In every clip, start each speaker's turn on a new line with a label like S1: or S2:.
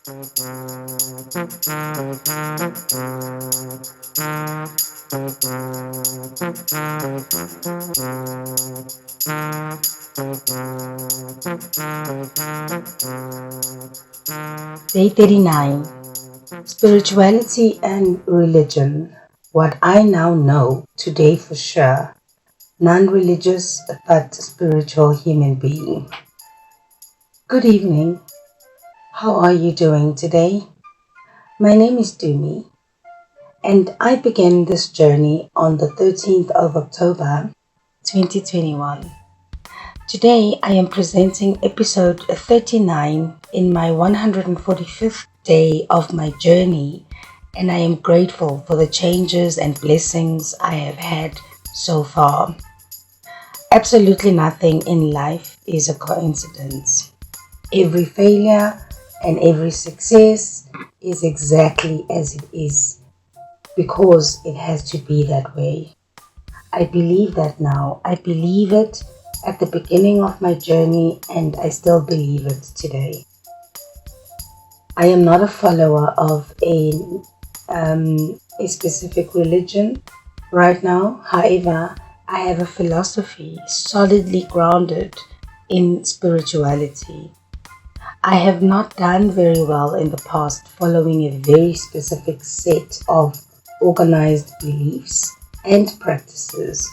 S1: Day 39. Spirituality and religion. What I now know today for sure. Non-religious but spiritual human being. Good evening. How are you doing today? My name is Dumi, and I began this journey on the 13th of October 2021. Today I am presenting episode 39 in my 145th day of my journey, and I am grateful for the changes and blessings I have had so far. Absolutely nothing in life is a coincidence. Every failure and every success is exactly as it is because it has to be that way. I believe that now. I believe it at the beginning of my journey, and I still believe it today. I am not a follower of a specific religion right now. However, I have a philosophy solidly grounded in spirituality. I have not done very well in the past following a very specific set of organized beliefs and practices,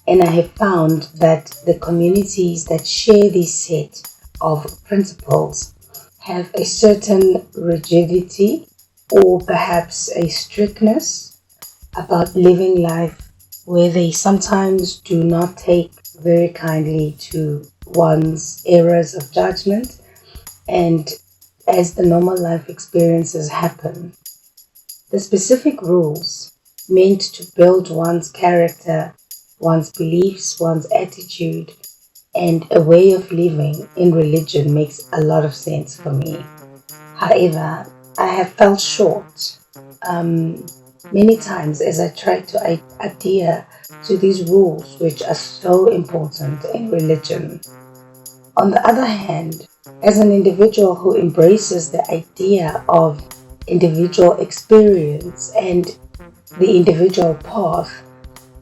S1: and I have found that the communities that share this set of principles have a certain rigidity or perhaps a strictness about living life where they sometimes do not take very kindly to one's errors of judgment, and as the normal life experiences happen, the specific rules meant to build one's character, one's beliefs, one's attitude, and a way of living in religion makes a lot of sense for me. However, I have fell short many times as I try to adhere to these rules which are so important in religion. On the other hand, as an individual who embraces the idea of individual experience and the individual path,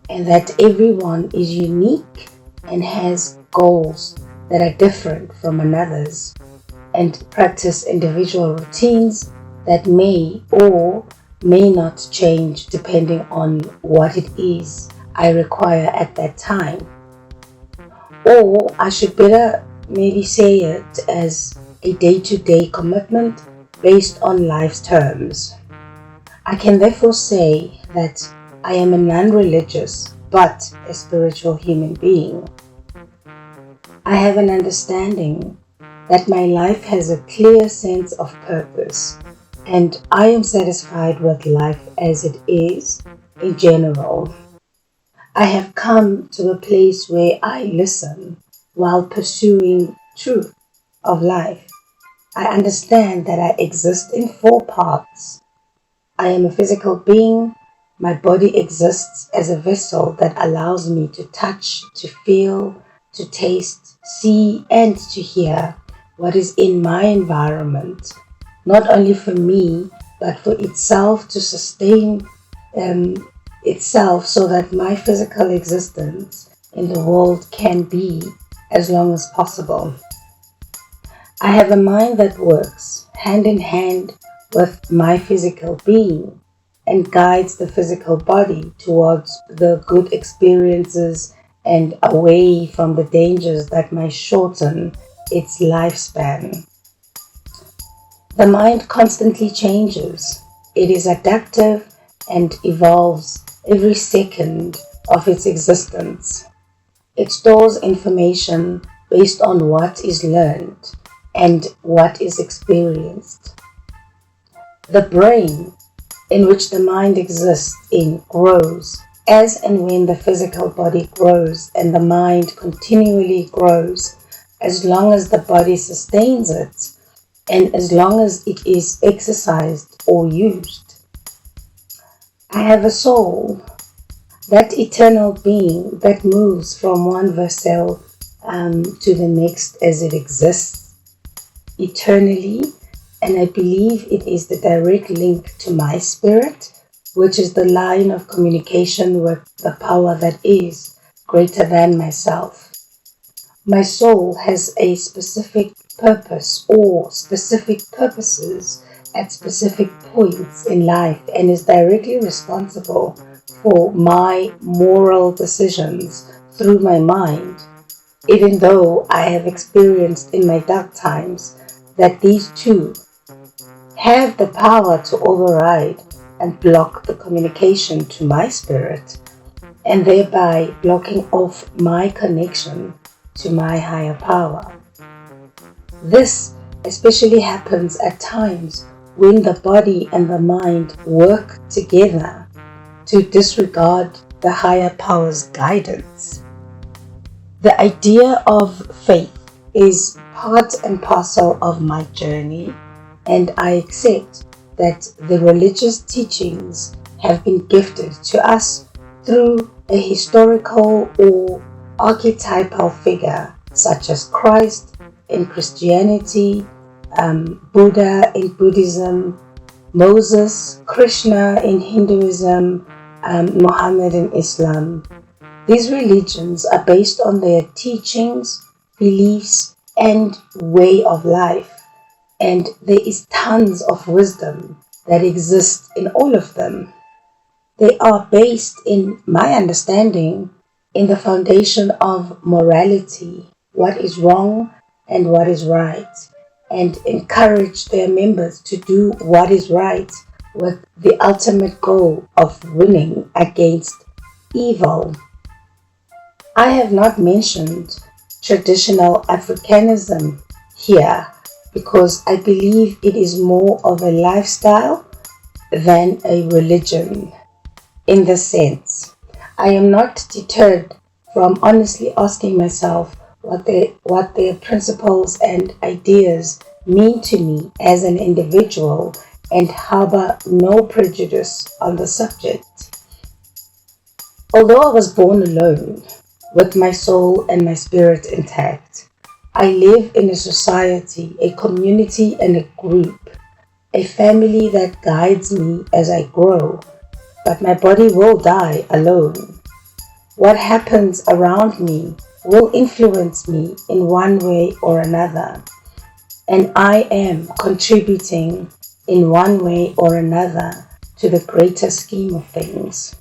S1: and that everyone is unique and has goals that are different from another's, and practice individual routines that may or may not change depending on what it is I require at that time. Or I should better maybe say it as a day-to-day commitment based on life's terms. I can therefore say that I am a non-religious but a spiritual human being. I have an understanding that my life has a clear sense of purpose, and I am satisfied with life as it is in general. I have come to a place where I listen while pursuing truth of life. I understand that I exist in four parts. I am a physical being. My body exists as a vessel that allows me to touch, to feel, to taste, see, and to hear what is in my environment, not only for me, but for itself to sustain itself so that my physical existence in the world can be as long as possible. I have a mind that works hand in hand with my physical being and guides the physical body towards the good experiences and away from the dangers that might shorten its lifespan. The mind constantly changes. It is adaptive and evolves every second of its existence. It stores information based on what is learned and what is experienced. The brain, in which the mind exists in, grows as and when the physical body grows, and the mind continually grows as long as the body sustains it and as long as it is exercised or used. I have a soul, that eternal being that moves from one vessel to the next as it exists eternally and I believe it is the direct link to my spirit, which is the line of communication with the power that is greater than myself. My soul has a specific purpose or specific purposes at specific points in life and is directly responsible for my moral decisions through my mind, even though I have experienced in my dark times that these two have the power to override and block the communication to my spirit, and thereby blocking off my connection to my higher power. This especially happens at times when the body and the mind work together to disregard the higher power's guidance. The idea of faith is part and parcel of my journey, and I accept that the religious teachings have been gifted to us through a historical or archetypal figure such as Christ in Christianity, Buddha in Buddhism, Moses, Krishna in Hinduism, Muhammad in Islam. These religions are based on their teachings, beliefs, and way of life, and there is tons of wisdom that exists in all of them. They are based, in my understanding, in the foundation of morality, what is wrong and what is right, and encourage their members to do what is right with the ultimate goal of winning against evil. I have not mentioned traditional Africanism here because I believe it is more of a lifestyle than a religion. In the sense, I am not deterred from honestly asking myself what their principles and ideas mean to me as an individual and harbor no prejudice on the subject. Although I was born alone, with my soul and my spirit intact, I live in a society, a community, and a group, a family that guides me as I grow, but my body will die alone. What happens around me will influence me in one way or another, and I am contributing in one way or another to the greater scheme of things.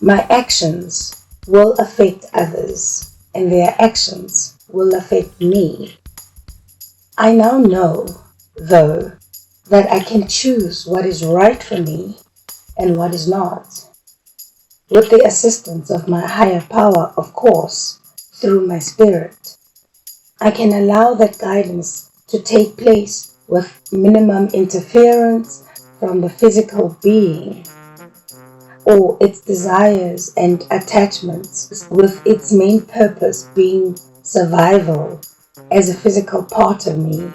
S1: My actions will affect others, and their actions will affect me. I now know, though, that I can choose what is right for me and what is not, with the assistance of my higher power, of course, through my spirit. I can allow that guidance to take place with minimum interference from the physical being or its desires and attachments, with its main purpose being survival as a physical part of me.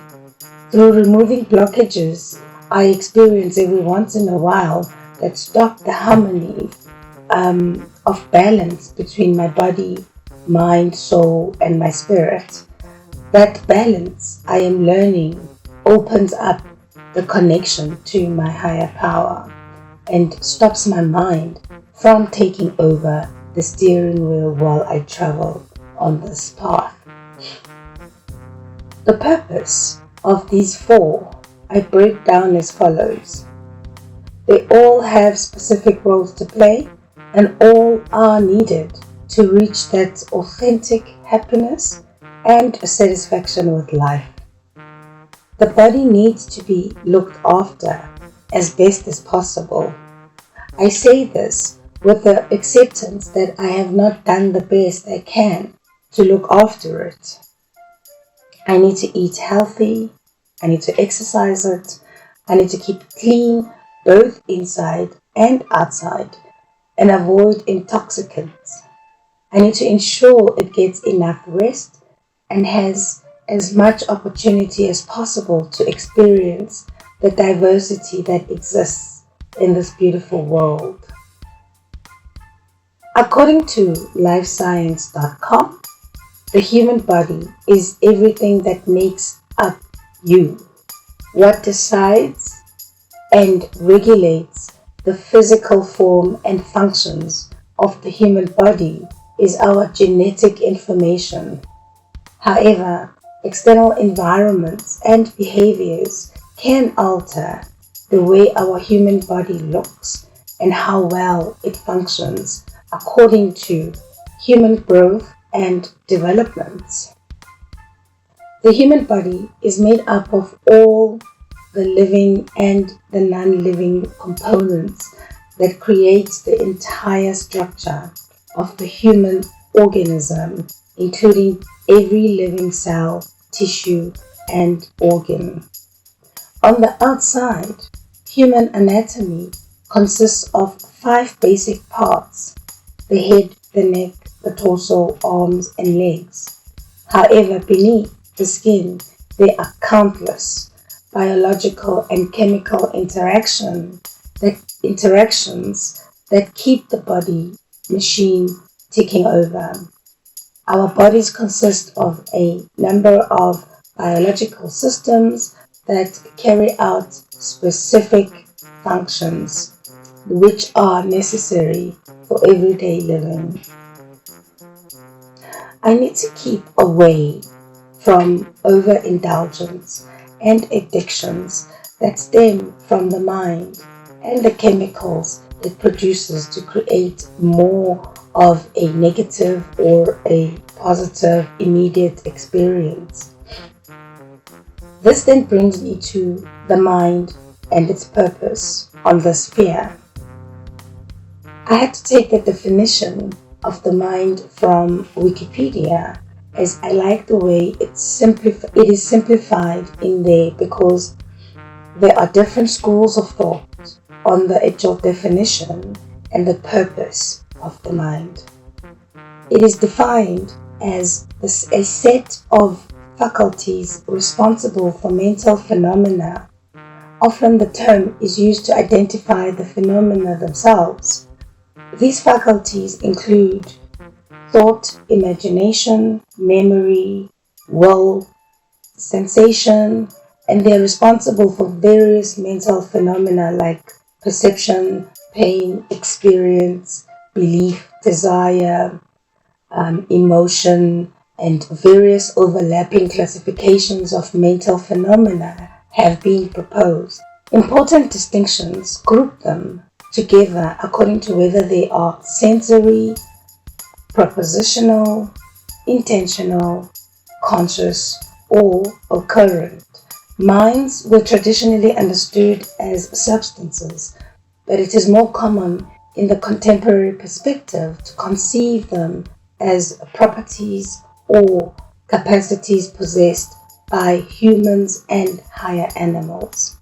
S1: Through removing blockages I experience every once in a while that stop the harmony of balance between my body, mind, soul, and my spirit. That balance, I am learning, opens up the connection to my higher power and stops my mind from taking over the steering wheel while I travel on this path. The purpose of these four I break down as follows. They all have specific roles to play, and all are needed to reach that authentic happiness and satisfaction with life. The body needs to be looked after as best as possible. I say this with the acceptance that I have not done the best I can to look after it. I need to eat healthy, I need to exercise it, I need to keep it clean both inside and outside and avoid intoxicants. I need to ensure it gets enough rest and has as much opportunity as possible to experience the diversity that exists in this beautiful world. According to lifescience.com, the human body is everything that makes up you. What decides and regulates the physical form and functions of the human body is our genetic information. However, external environments and behaviors can alter the way our human body looks and how well it functions according to human growth and development. The human body is made up of all the living and the non-living components that creates the entire structure of the human organism, including every living cell, tissue, and organ. On the outside, human anatomy consists of 5 basic parts: the head, the neck, the torso, arms, and legs. However, beneath the skin, there are countless biological and chemical interactions that keep the body machine ticking over. Our bodies consist of a number of biological systems that carry out specific functions which are necessary for everyday living. I need to keep away from overindulgence and addictions that stem from the mind and the chemicals it produces to create more of a negative or a positive immediate experience. This then brings me to the mind and its purpose on this sphere. I had to take the definition of the mind from Wikipedia, as I like the way it is simplified in there, because there are different schools of thought on the actual definition and the purpose of the mind. It is defined as a set of faculties responsible for mental phenomena. Often the term is used to identify the phenomena themselves. These faculties include thought, imagination, memory, will, sensation, and they are responsible for various mental phenomena like perception, pain, experience, belief, desire, emotion, and various overlapping classifications of mental phenomena have been proposed. Important distinctions group them together according to whether they are sensory, propositional, intentional, conscious, or occurrent. Minds were traditionally understood as substances, but it is more common in the contemporary perspective to conceive them as properties or capacities possessed by humans and higher animals.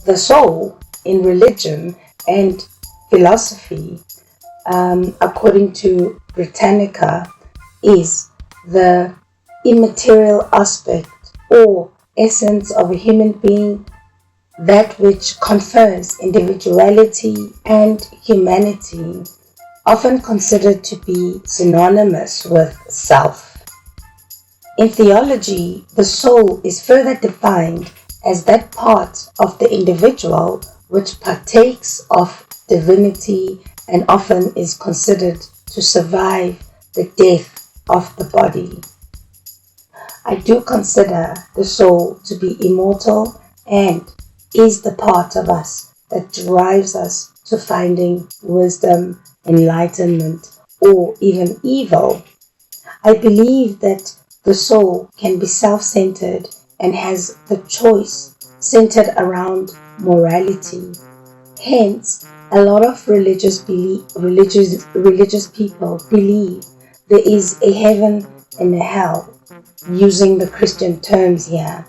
S1: The soul in religion and philosophy, according to Britannica, is the immaterial aspect or essence of a human being, that which confers individuality and humanity, often considered to be synonymous with self. In theology, the soul is further defined as that part of the individual which partakes of divinity and often is considered to survive the death of the body. I do consider the soul to be immortal and is the part of us that drives us to finding wisdom, enlightenment, or even evil. I believe that the soul can be self-centered and has the choice centered around morality. Hence, a lot of religious people believe there is a heaven and a hell, using the Christian terms here,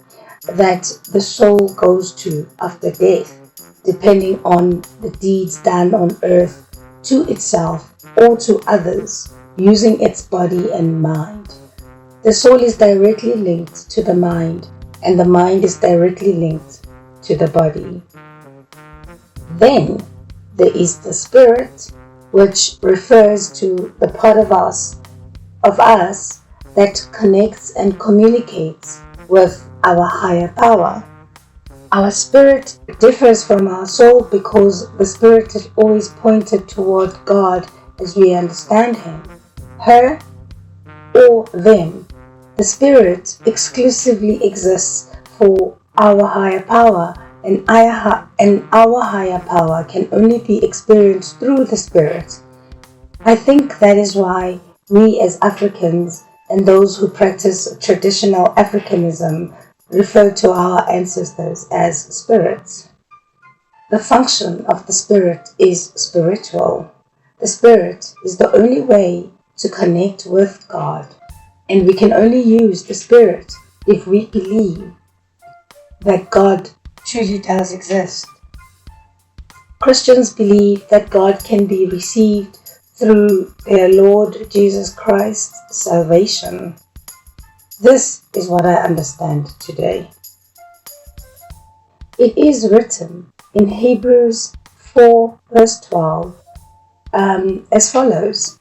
S1: that the soul goes to after death, depending on the deeds done on earth to itself or to others, using its body and mind. The soul is directly linked to the mind, and the mind is directly linked to the body. Then there is the spirit, which refers to the part of us that connects and communicates with our higher power. Our spirit differs from our soul because the spirit is always pointed toward God as we understand Him, her or them. The spirit exclusively exists for our higher power, and our higher power can only be experienced through the spirit. I think that is why we as Africans and those who practice traditional Africanism refer to our ancestors as spirits. The function of the spirit is spiritual. The spirit is the only way to connect with God, and we can only use the spirit if we believe that God truly does exist. Christians believe that God can be received through their Lord Jesus Christ's salvation. This is what I understand today. It is written in Hebrews 4 verse 12 as follows: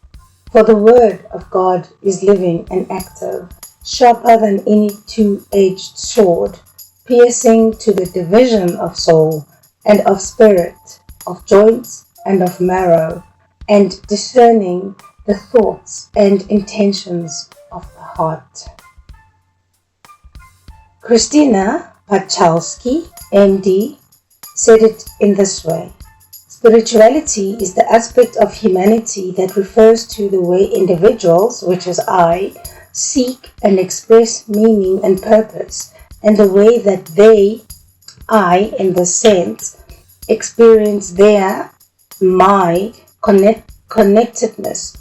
S1: "For the word of God is living and active, sharper than any two-edged sword, piercing to the division of soul and of spirit, of joints and of marrow, and discerning the thoughts and intentions of the heart." Christina Pachalski, MD, said it in this way: "Spirituality is the aspect of humanity that refers to the way individuals, which is I, seek and express meaning and purpose, and the way that they, I in this sense, experience their, my connectedness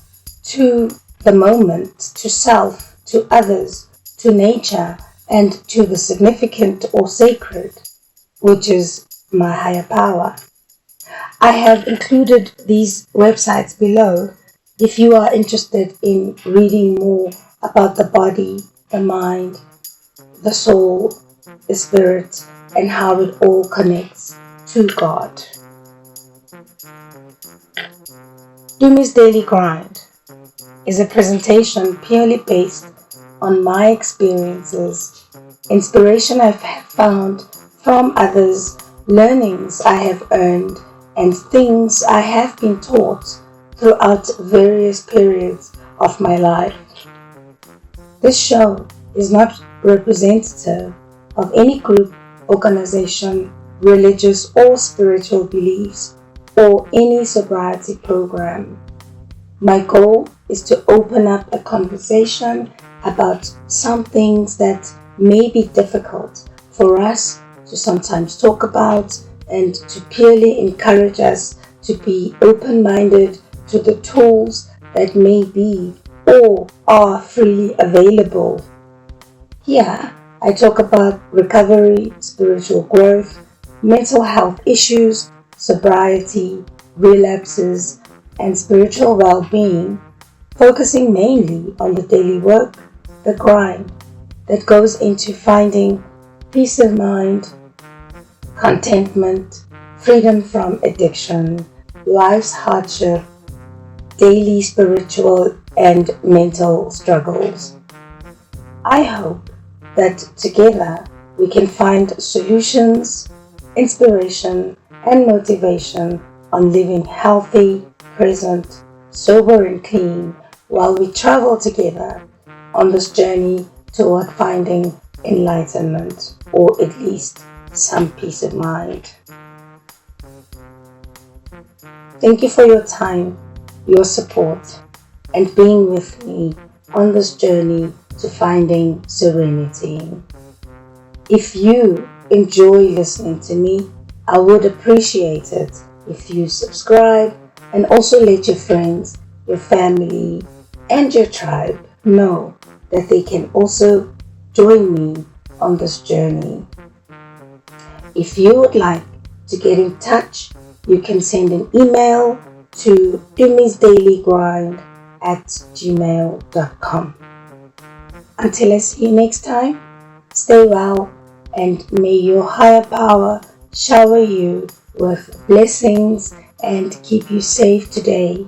S1: to the moment, to self, to others, to nature, and to the significant or sacred, which is my higher power." I have included these websites below if you are interested in reading more about the body, the mind, the soul, the spirit, and how it all connects to God. Dumi's Daily Grind is a presentation purely based on my experiences, inspiration I've found from others, learnings I have earned, and things I have been taught throughout various periods of my life. This show is not representative of any group, organization, religious or spiritual beliefs, or any sobriety program. My goal is to open up a conversation about some things that may be difficult for us to sometimes talk about, and to purely encourage us to be open-minded to the tools that may be or are freely available. Here, I talk about recovery, spiritual growth, mental health issues, sobriety, relapses, and spiritual well-being, focusing mainly on the daily work, the grind that goes into finding peace of mind, contentment, freedom from addiction, life's hardship, daily spiritual and mental struggles. I hope that together we can find solutions, inspiration, and motivation on living healthy, present, sober, and clean while we travel together on this journey toward finding enlightenment, or at least some peace of mind. Thank you for your time, your support, and being with me on this journey to finding serenity. If you enjoy listening to me, I would appreciate it if you subscribe and also let your friends, your family, and your tribe know that they can also join me on this journey. If you would like to get in touch, you can send an email to dumisdailygrind@gmail.com. Until I see you next time, stay well, and may your higher power shower you with blessings and keep you safe today.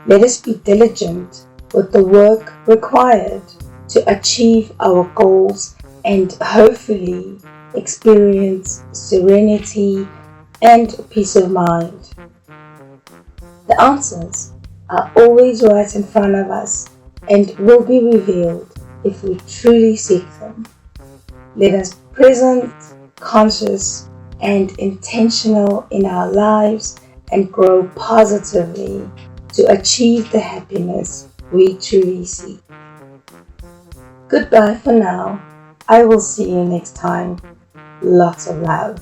S1: Let us be diligent with the work required to achieve our goals, and hopefully experience serenity and peace of mind. The answers are always right in front of us and will be revealed if we truly seek them. Let us present, conscious, and intentional in our lives and grow positively to achieve the happiness we truly seek. Goodbye for now. I will see you next time. Lots of love.